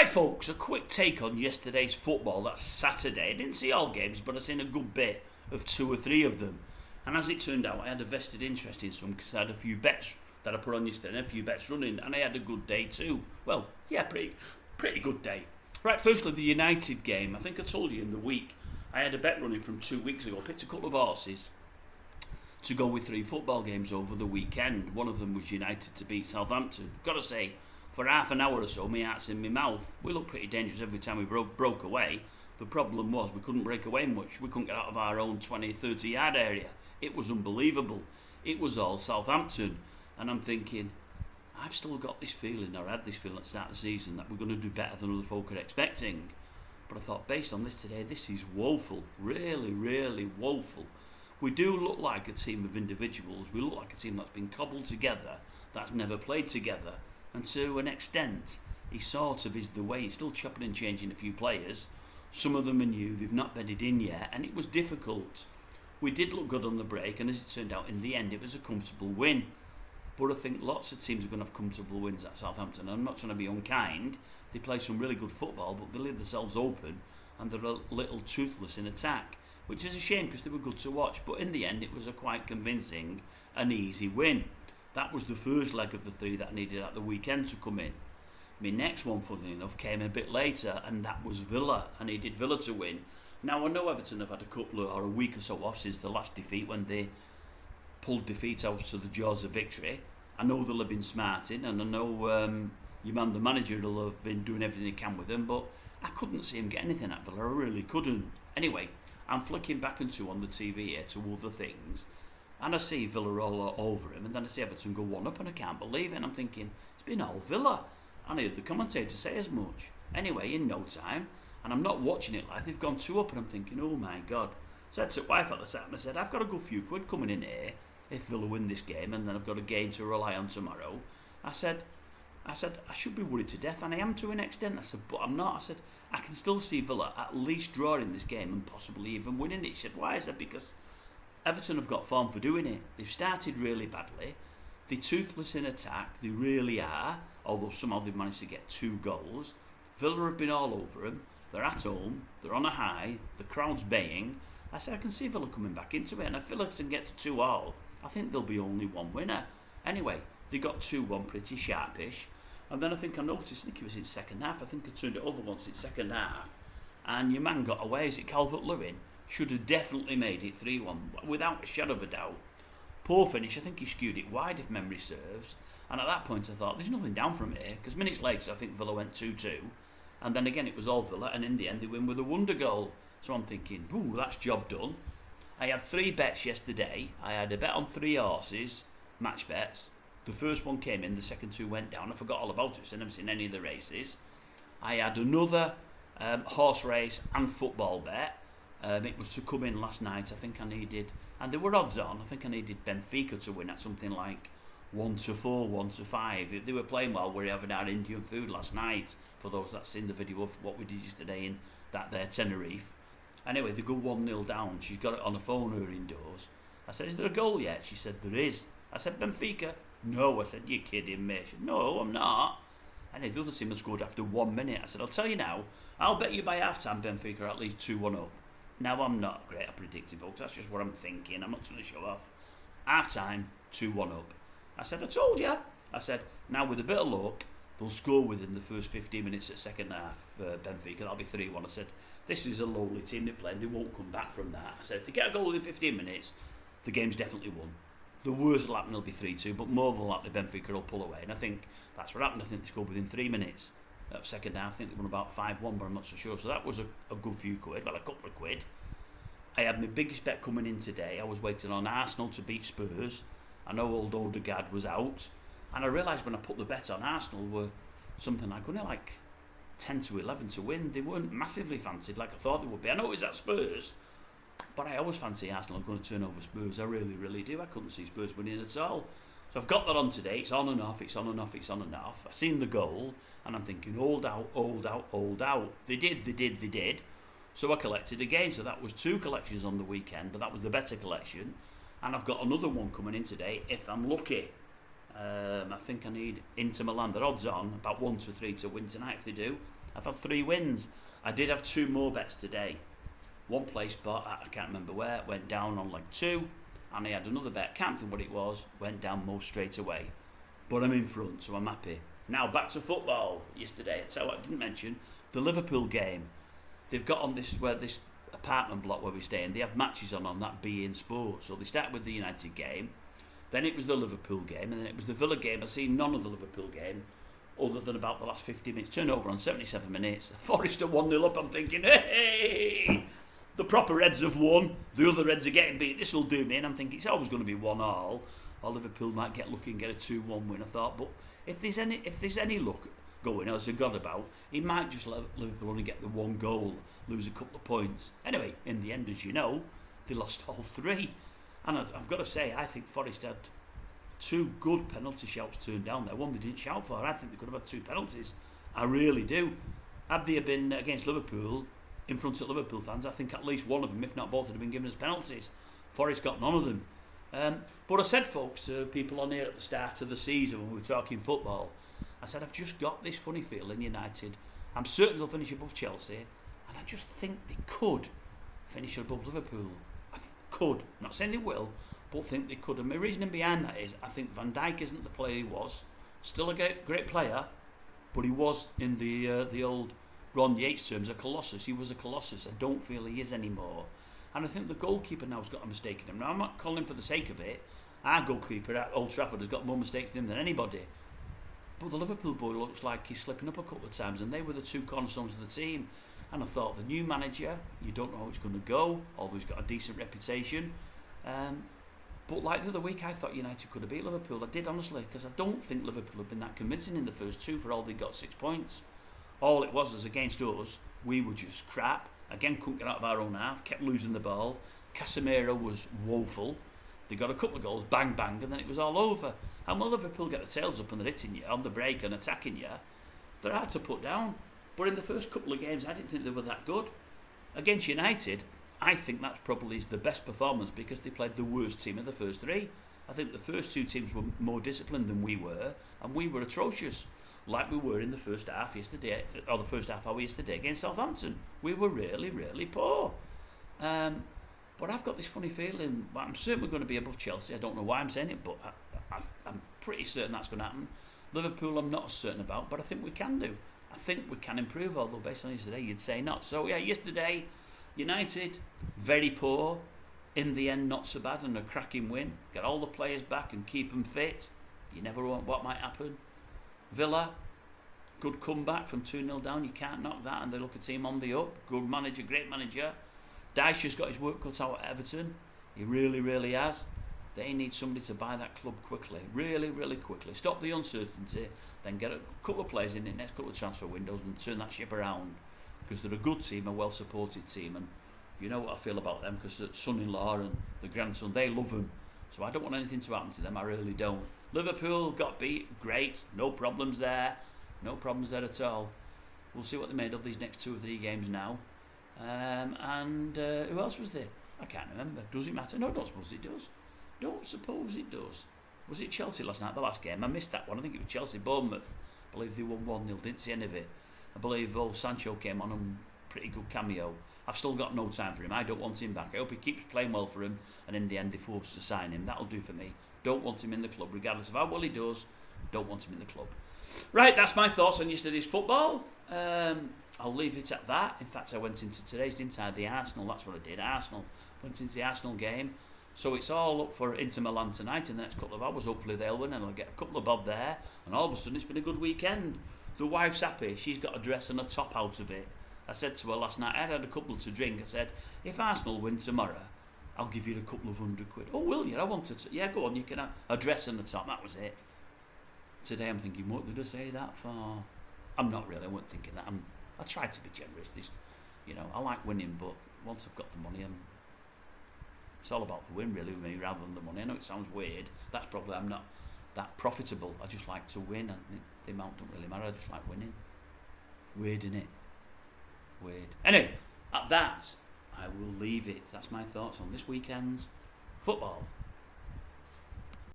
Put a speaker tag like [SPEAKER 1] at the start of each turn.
[SPEAKER 1] Right, folks, a quick take on yesterday's football. That's Saturday. I didn't see all games, but I seen a good bit of two or three of them. And as it turned out, I had a vested interest in some because I had a few bets that I put on yesterday and a few bets running, and I had a good day too. Well, yeah, pretty good day. Right, firstly, the United game. I think I told you in the week I had a bet running from 2 weeks ago. Picked a couple of horses to go with three football games over the weekend. One of them was United to beat Southampton. Gotta say, for half an hour or so, my heart's in my mouth. We looked pretty dangerous every time we broke away. The problem was we couldn't break away much. We couldn't get out of our own 20, 30 yard area. It was unbelievable. It was all Southampton. And I'm thinking, I've still got this feeling, or had this feeling at the start of the season, that we're going to do better than other folk are expecting. But I thought, based on this today, this is woeful. Really, really woeful. We do look like a team of individuals. We look like a team that's been cobbled together, that's never played together. And to an extent, he sort of is the way. He's still chopping and changing a few players. Some of them are new, they've not bedded in yet, and it was difficult. We did look good on the break, and as it turned out, in the end, it was a comfortable win. But I think lots of teams are going to have comfortable wins at Southampton. I'm not trying to be unkind. They play some really good football, but they leave themselves open, and they're a little toothless in attack, which is a shame because they were good to watch. But in the end, it was a quite convincing and easy win. That was the first leg of the three that I needed at the weekend to come in. My next one, funnily enough, came a bit later, and that was Villa. I needed Villa to win. Now, I know Everton have had a couple of, or a week or so off since the last defeat when they pulled defeat out of the jaws of victory. I know they'll have been smarting, and I know your man, the manager, will have been doing everything he can with them, but I couldn't see him get anything at Villa. I really couldn't. Anyway, I'm flicking back and on the TV here to other things, and I see Villa all over him, and then I see Everton go one up, and I can't believe it. And I'm thinking, it's been all Villa. And I heard the commentator say as much. Anyway, in no time, and I'm not watching it live, they've gone two up, and I'm thinking, oh my God. Said to wife at the time, I said, I've got a good few quid coming in here if Villa win this game, and then I've got a game to rely on tomorrow. I said, I should be worried to death, and I am to an extent. I said, but I'm not. I said, I can still see Villa at least drawing this game and possibly even winning it. She said, why? I said, because Everton have got form for doing it. They've started really badly. They're toothless in attack. They really are. Although somehow they've managed to get 2 goals. Villa have been all over them. They're at home. They're on a high. The crowd's baying. I said, I can see Villa coming back into it. And if Villa can get to 2-2, I think there'll be only one winner. Anyway, they got 2-1 pretty sharpish. And then I think I noticed, I think it was in second half. I think I turned it over once in second half. And your man got away. Is it Calvert-Lewin? Should have definitely made it 3-1 without a shadow of a doubt. Poor finish. I think he skewed it wide if memory serves. And at that point I thought, there's nothing down from here, because minutes later I think Villa went 2-2, and then again it was all Villa, and in the end they win with a wonder goal. So I'm thinking, ooh, that's job done. I had 3 bets yesterday. I had a bet on 3 horses, match bets. The first one came in, the second 2 went down. I forgot all about it, so I never seen any of the races. I had another horse race and football bet. It was to come in last night. I think I needed, and there were odds on, I think I needed Benfica to win at something like 1-4, 1-5. If they were playing well, we were having our Indian food last night, for those that's seen the video of what we did yesterday in that there Tenerife. Anyway, they go 1-0 down. She's got it on her phone, her indoors. I said, is there a goal yet? She said, there is. I said, Benfica? No. I said, you're kidding me. She said, no, I'm not. And the other team had scored after 1 minute. I said, I'll tell you now, I'll bet you by half-time Benfica are at least 2-1 up. Now, I'm not great at predicting, folks. That's just what I'm thinking. I'm not trying to show off. Half-time, 2-1 up. I said, I told you. I said, now with a bit of luck, they'll score within the first 15 minutes at second half, Benfica. That'll be 3-1. I said, this is a lowly team they're playing. They won't come back from that. I said, if they get a goal within 15 minutes, the game's definitely won. The worst will happen, it'll be 3-2, but more than likely Benfica will pull away. And I think that's what happened. I think they scored within 3 minutes of second half. I think they won about 5-1, but I'm not so sure. So that was a good few quid, well, a couple of quid. I had my biggest bet coming in today. I was waiting on Arsenal to beat Spurs. I know old Odegaard was out. And I realised when I put the bet on, Arsenal were something like only like 10-11 to win. They weren't massively fancied like I thought they would be. I know it was at Spurs, but I always fancy Arsenal going to turn over Spurs. I really, really do. I couldn't see Spurs winning at all. So I've got that on today. It's on and off, it's on and off, it's on and off. I've seen the goal, and I'm thinking, hold out, hold out, hold out. They did. So I collected again. So that was 2 collections on the weekend, but that was the better collection. And I've got another one coming in today, if I'm lucky. I think I need Inter Milan. They're odds on, about 1-3 to win tonight if they do. I've had 3 wins. I did have 2 more bets today. One place spot, I can't remember where, went down on leg 2, and I had another bet, can't think what it was, went down most straight away. But I'm in front, so I'm happy. Now back to football. Yesterday, I didn't mention the Liverpool game. They've got on this apartment block where we stay in. They have matches on that beIN Sport. So they start with the United game, then it was the Liverpool game, and then it was the Villa game. I've seen none of the Liverpool game, other than about the last 50 minutes. Turned over on 77 minutes. Forest are 1-0 up. I'm thinking, hey, the proper Reds have won. The other Reds are getting beat. This will do me. And I'm thinking it's always going to be 1-1. Or Liverpool might get lucky and get a 2-1 win. I thought, but if there's any luck going, as I got about, he might just let Liverpool only get the 1 goal, lose a couple of points. Anyway, in the end, as you know, they lost all 3. And I've got to say, I think Forest had 2 good penalty shouts turned down there. One they didn't shout for. I think they could have had 2 penalties. I really do. Had they been against Liverpool, in front of Liverpool fans, I think at least one of them, if not both, would have been given as penalties. Forest got none of them. But I said, folks, to people on here at the start of the season when we were talking football, I said, I've just got this funny feeling United, I'm certain they'll finish above Chelsea, and I just think they could finish above Liverpool. Could, not saying they will, but think they could. And my reasoning behind that is I think Van Dijk isn't the player he was. Still a great player, but he was, in the old Ron Yates terms, a colossus. He was a colossus. I don't feel he is anymore. And I think the goalkeeper now has got a mistake in him. Now, I'm not calling him for the sake of it. Our goalkeeper at Old Trafford has got more mistakes in him than anybody. But the Liverpool boy looks like he's slipping up a couple of times, and they were the 2 cornerstones of the team. And I thought, the new manager, you don't know how it's going to go, always got a decent reputation. But like the other week, I thought United could have beat Liverpool. I did, honestly, because I don't think Liverpool have been that convincing in the first 2 for all they got 6 points. All it was against us, we were just crap. Again, couldn't get out of our own half, kept losing the ball. Casemiro was woeful. They got a couple of goals, bang, bang, and then it was all over. And when Liverpool get the tails up and they're hitting you on the break and attacking you, they're hard to put down. But in the first couple of games, I didn't think they were that good. Against United, I think that probably is the best performance because they played the worst team of the first 3. I think the first 2 teams were more disciplined than we were, and we were atrocious, like we were in the first half yesterday, or the first half hour yesterday against Southampton. We were really, really poor. But I've got this funny feeling, I'm certain we're going to be above Chelsea. I don't know why I'm saying it, but I'm pretty certain that's going to happen. Liverpool I'm not as certain about, but I think we can do. I think we can improve, although based on yesterday you'd say not. So yeah, yesterday United very poor, in the end not so bad, and a cracking win. Get all the players back and keep them fit. You never know what might happen. Villa, good comeback from 2-0 down, you can't knock that, and they look a team on the up. Good manager, great manager. Dyche has got his work cut out at Everton. He really, really has. They need somebody to buy that club quickly, really, really quickly. Stop the uncertainty, then get a couple of players in the next couple of transfer windows and turn that ship around. Because they're a good team, a well-supported team, and you know what I feel about them, because the son-in-law and the grandson, they love them. So I don't want anything to happen to them, I really don't. Liverpool got beat, great, no problems there. No problems there at all. We'll see what they're made of these next 2 or 3 games now. Who else was there? I can't remember. Does it matter? No, I don't suppose it does. Don't suppose it does. Was it Chelsea last night, the last game? I missed that one. I think it was Chelsea Bournemouth. I believe they won 1-0. Didn't see any of it. I believe Sancho came on and pretty good cameo. I've still got no time for him. I don't want him back. I hope he keeps playing well for him, and in the end they force to sign him. That'll do for me. Don't want him in the club, regardless of how well he does. Don't want him in the club. Right, that's my thoughts on yesterday's football. I'll leave it at that. In fact, I went into today's, didn't I? The Arsenal, that's what I did. Went into the Arsenal game. So it's all up for Inter Milan tonight in the next couple of hours. Hopefully they'll win and I'll get a couple of bob there. And all of a sudden it's been a good weekend. The wife's happy. She's got a dress and a top out of it. I said to her last night, I had a couple to drink. I said, if Arsenal win tomorrow, I'll give you a couple of £100. Oh, will you? I wanted to. Yeah, go on, you can have a dress and a top. That was it. Today I'm thinking, what did I say that for? I'm not really, I wasn't thinking that. I try to be generous. I like winning, but once I've got the money, it's all about the win really with me rather than the money. I know it sounds weird. That's probably, I'm not that profitable. I just like to win, and the amount don't really matter. I just like winning. Weird, innit? Weird. Anyway, at that, I will leave it. That's my thoughts on this weekend's football.